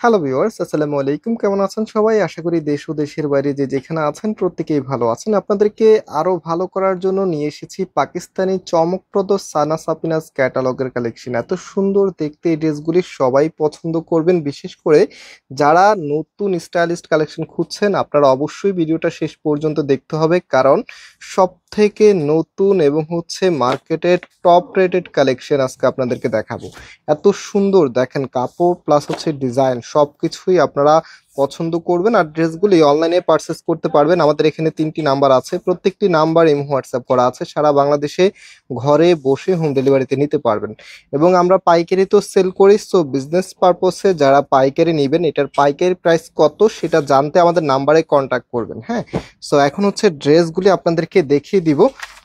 Hello viewers, আসসালামু আলাইকুম। কেমন আছেন সবাই? আশা করি দেশ ও দেশের বাইরে যে যেখানে আছেন প্রত্যেকেই ভালো আছেন। আপনাদেরকে আরো ভালো করার জন্য নিয়ে এসেছি পাকিস্তানি চমকপ্রদ সানা সাপিনাস ক্যাটালগের কালেকশন। এত সুন্দর দেখতে এই ড্রেসগুলি সবাই পছন্দ করবেন, বিশেষ করে যারা নতুন স্টাইলিস্ট কালেকশন খুঁজছেন। আপনারা অবশ্যই ভিডিওটা শেষ পর্যন্ত দেখতে হবে, কারণ সব থেকে নতুন এবং মার্কেটের টপ রেটেড কালেকশন আজকে আপনাদেরকে দেখাবো। এত সুন্দর দেখেন, কাপড় প্লাস ডিজাইন সবকিছুই আপনারা পছন্দ করবেন। আর ড্রেসগুলি অনলাইনে পারচেস করতে পারবেন। আমাদের এখানে 3টি নাম্বার আছে, প্রত্যেকটি নাম্বার ইমো হোয়াটসঅ্যাপ করা আছে। সারা বাংলাদেশে ঘরে বসে হোম ডেলিভারিতে নিতে পারবেন। এবং আমরা পাইকারি তো সেল করি, সো বিজনেস পারপসে যারা পাইকারি নেবেন, এটার পাইকারি প্রাইস কত সেটা জানতে আমাদের নাম্বারে কন্ট্যাক্ট করবেন। হ্যাঁ, সো এখন ড্রেসগুলি আপনাদেরকে দেখিয়ে দিব।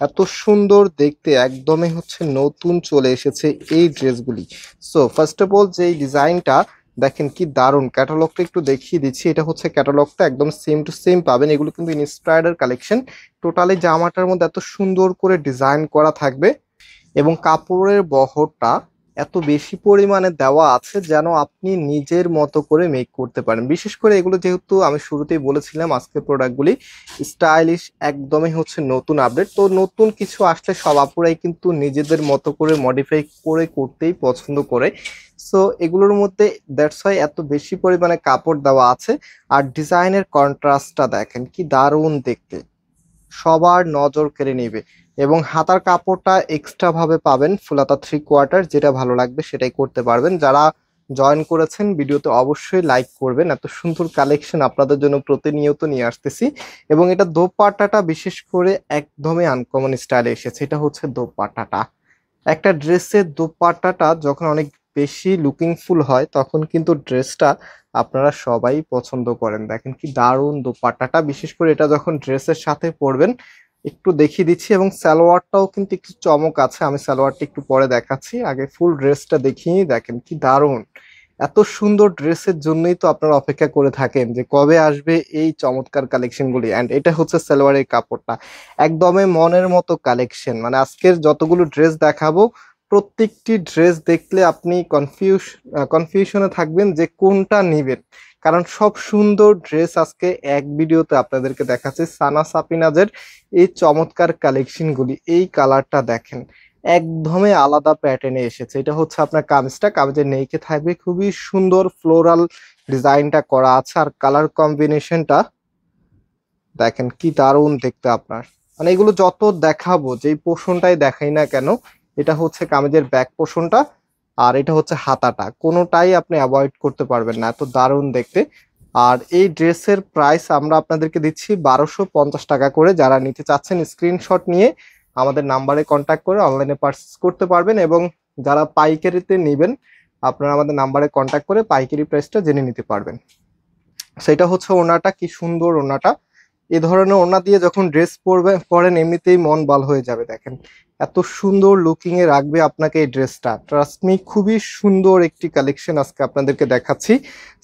এত সুন্দর দেখতে, একদমই নতুন চলে এসেছে এই ড্রেসগুলি। সো ফার্স্ট অফ অল যে ডিজাইনটা দেখেন কি দারুণ, ক্যাটালগটা একটু দেখিয়ে দিচ্ছি। এটা ক্যাটালগটা একদম সেম টু সেম পাবেন। এগুলো কিন্তু ইন্সপায়ার্ডের কালেকশন। টোটালি জামাটার মধ্যে এত সুন্দর করে ডিজাইন করা থাকবে এবং কাপড়ের বহরটা এত বেশি পরিমাণে দেওয়া আছে যেন আপনি নিজের মতো করে মেক করতে পারেন। বিশেষ করে এগুলো যেহেতু আমি শুরুতেই বলেছিলাম, আজকের প্রোডাক্টগুলি স্টাইলিশ, একদমই নতুন আপডেট। তো নতুন কিছু আসলে সব আপুরাই কিন্তু নিজেদের মতো করে মডিফাই করে করতেই পছন্দ করে। সো এগুলোর মধ্যে দ্যাটস ওয়াই এত বেশি পরিমাণে কাপড় দেওয়া আছে। আর ডিজাইনের কন্ট্রাস্টটা দেখেন কি দারুণ দেখতে, সবার নজর কেড়ে নেবে। এবং হাতার কাপড়টা এক্সট্রা ভাবে পাবেন, ফুলাতা 3/4, যেটা ভালো লাগবে সেটাই করতে পারবেন। যারা জয়েন করেছেন ভিডিওতে অবশ্যই লাইক করবেন। এত সুন্দর কালেকশন আপনাদের জন্য প্রতিনিয়ত নিয়ে আসতেছি। এবং এটা দোপাট্টাটা বিশেষ করে একদমই আনকমন স্টাইলে এসেছে। এটা দোপাট্টাটা, একটা ড্রেসের দোপাট্টাটা যখন অনেক বেশি লুকিং ফুল হয় তখন কিন্তু ড্রেসটা আপনারা সবাই পছন্দ করেন। দেখেন কি দারুণ দোপাট্টাটা, বিশেষ করে এটা যখন ড্রেসের সাথে পরবেন। একটু দেখিয়ে দিচ্ছি। এবং সালোয়ারটাও কিন্তু একটু চমক আছে, আমি সালোয়ারটা একটু পরে দেখাচ্ছি, আগে ফুল ড্রেসটা দেখিয়ে দেখেন কি দারুণ। এত সুন্দর ড্রেসের জন্যই তো আপনারা অপেক্ষা করে থাকেন যে কবে আসবে এই চমৎকার কালেকশনগুলি। অ্যান্ড এটা সালোয়ারের কাপড়টা একদমই মনের মতো কালেকশন। মানে আজকের যতগুলো ড্রেস দেখাবো, প্রত্যেকটি ড্রেস দেখলে আপনি কনফিউশনে থাকবেন যে কোনটা নিবেন, কারণ সব সুন্দর ড্রেস আজকে এক ভিডিওতে আপনাদেরকে দেখাচ্ছি। সানা সাপিনাজের এই চমৎকার কালেকশনগুলি, এই কালারটা দেখেন একদমই আলাদা প্যাটার্নে এসেছে। এটা আপনার কামিজটা, কামিজের নেইকে থাকবে খুবই সুন্দর ফ্লোরাল ডিজাইনটা করা আছে। আর কালার কম্বিনেশনটা দেখেন কি দারুণ দেখতে আপনার। মানে এগুলো যত দেখাবো, যেই পোর্শনটাই দেখাই না কেন, এটা কামিজের ব্যাক পোর্শনটা আর এটা হাতাটা, কোনোটাই আপনি অ্যাভয়েড করতে পারবেন না, এত দারুণ দেখতে। আর এই ড্রেসের প্রাইস আমরা আপনাদেরকে দিচ্ছি 1250 টাকা করে। যারা নিতে চাচ্ছেন স্ক্রিনশট নিয়ে আমাদের নাম্বারে কন্ট্যাক্ট করে অনলাইনে পারচেস করতে পারবেন। এবং যারা পাইকারিতে নেবেন, আপনারা আমাদের নাম্বারে কন্ট্যাক্ট করে পাইকারি প্রাইসটা জেনে নিতে পারবেন। সেটা ওড়নাটা, কি সুন্দর ওড়নাটা। এ ধরনের ওড়না দিয়ে যখন ড্রেস পরেন এমনিতেই মন ভালো হয়ে যাবে। দেখেন এত সুন্দর লুকিং এ রাখবে আপনাকে এই ড্রেসটা। ট্রাস্ট মি, খুবই সুন্দর একটি কালেকশন আজকে আপনাদেরকে দেখাচ্ছি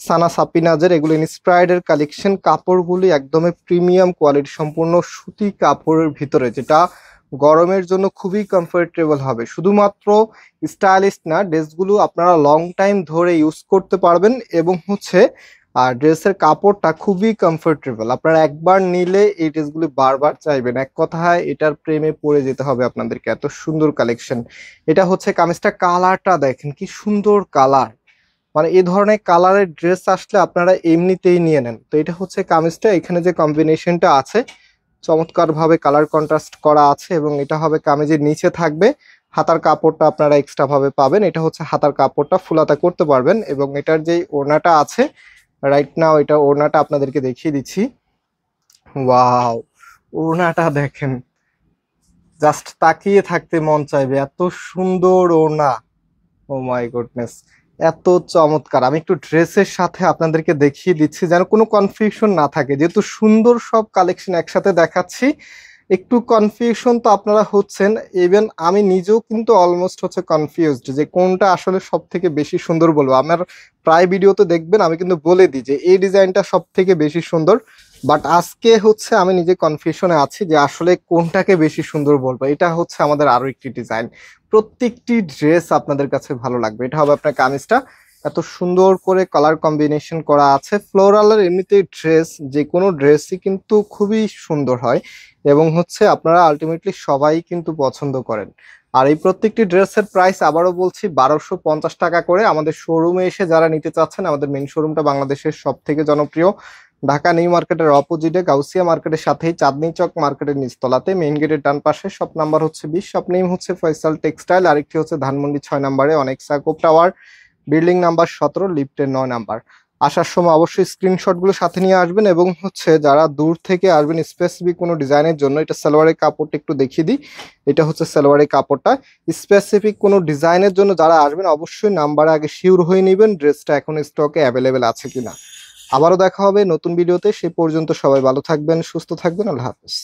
সানা সাপিনাজের। এগুলো ইন্সপায়ার্ড এর কালেকশন। কাপড়গুলি একদমই প্রিমিয়াম কোয়ালিটি সম্পূর্ণ সুতি কাপড়ের ভিতরে, যেটা গরমের জন্য খুবই কমফোর্টেবল হবে। শুধুমাত্র স্টাইলিশ না, ড্রেসগুলো আপনারা লং টাইম ধরে ইউজ করতে পারবেন। এবং আর ড্রেসের কাপড়টা খুবই কমফোর্টেবল। আপনারা একবার নিলে এই ড্রেসগুলি বারবার চাইবেন। এক কথায় এটার প্রেমে পড়ে যেতে হবে আপনাদেরকে, এত সুন্দর কালেকশন। এটা কামিজটা, কালারটা দেখেন কি সুন্দর কালার। মানে এই ধরনের কালারের ড্রেস আসলে আপনারা এমনিতেই নিয়ে নেন। তো এটা কামিজটা, এখানে যে কম্বিনেশনটা আছে চমৎকার ভাবে কালার কন্ট্রাস্ট করা আছে। এবং এটা হবে কামিজের নিচে থাকবে। হাতার কাপড়টা আপনারা এক্সট্রা ভাবে পাবেন। এটা হাতার কাপড়টা ফুলাতা করতে পারবেন। এবং এটার যে ওড়নাটা আছে রাইট নাও, এটা ওড়নাটা আপনাদেরকে দেখিয়ে দিচ্ছি। ওয়াও, ওড়নাটা দেখেন, জাস্ট তাকিয়ে থাকতে মন চাইবে, এত সুন্দর ওড়না। ও মাই গুডনেস, এত চমৎকার। আমি একটু ড্রেসের সাথে আপনাদেরকে দেখিয়ে দিচ্ছি যেন কোনো কনফিউশন না থাকে, যেহেতু সুন্দর সব কালেকশন একসাথে দেখাচ্ছি। একটু কনফিউশন তো আপনারা হচ্ছেন, ইভেন আমি নিজেও কিন্তু অলমোস্ট কনফিউজড যে কোনটা আসলে সব থেকে বেশি সুন্দর বলবো। আমার প্রায় ভিডিওতে দেখবেন আমি কিন্তু বলে দিই যে এই ডিজাইনটা সব থেকে বেশি সুন্দর। বাট আজকে আমি নিজে কনফিউশনে আছি যে আসলে কোনটাকে বেশি সুন্দর বলবো। এটা আমাদের আরো একটি ডিজাইন। প্রত্যেকটি ড্রেস আপনাদের কাছে ভালো লাগবে। এটা হবে আপনার কামিজটা, এত সুন্দর করে কালার কম্বিনেশন করা আছে। ফ্লোরালের এমনিতেই ড্রেস, যে কোনো ড্রেসই কিন্তু খুবই সুন্দর হয় এবং হচ্ছে আপনারা আলটিমেটলি সবাই কিন্তু পছন্দ করেন। আর এই প্রত্যেকটি ড্রেসের প্রাইস আবারও বলছি 1250 টাকা করে। আমাদের শোরুমে এসে যারা নিতে চাচ্ছেন, আমাদের মেইন শোরুমটা বাংলাদেশের সব থেকে জনপ্রিয় ঢাকা নিউ মার্কেটের অপোজিটে গাউসিয়া মার্কেটের সাথেই চাঁদনী চক মার্কেটের নিচতলাতে, মেইন গেটের ডান পাশে। শপ নাম্বার হচ্ছে 20, শপ নেম হচ্ছে ফয়সাল টেক্সটাইল। আরেকটি হচ্ছে ধানমন্ডি 6 নম্বরে অনেকসা কোপ টাওয়ার, বিল্ডিং নাম্বার 17, লিফটের 9 নাম্বার। আসার সময় অবশ্যই স্ক্রিনশট গুলো সাথে নিয়ে আসবেন এবং হচ্ছে যারা দূর থেকে আসবেন স্পেসিফিক কোনো ডিজাইনের জন্য, এটা সালোয়ারের কাপড়টা একটু দেখিয়ে দিই। এটা হচ্ছে সালোয়ারের কাপড়টা। স্পেসিফিক কোনো ডিজাইনের জন্য যারা আসবেন অবশ্যই নাম্বারে আগে শিওর হয়ে নেবেন ড্রেসটা এখন স্টকে অ্যাভেলেবেল আছে কিনা। আবারও দেখা হবে নতুন ভিডিওতে, সে পর্যন্ত সবাই ভালো থাকবেন, সুস্থ থাকবেন, আল্লাহ হাফেজ।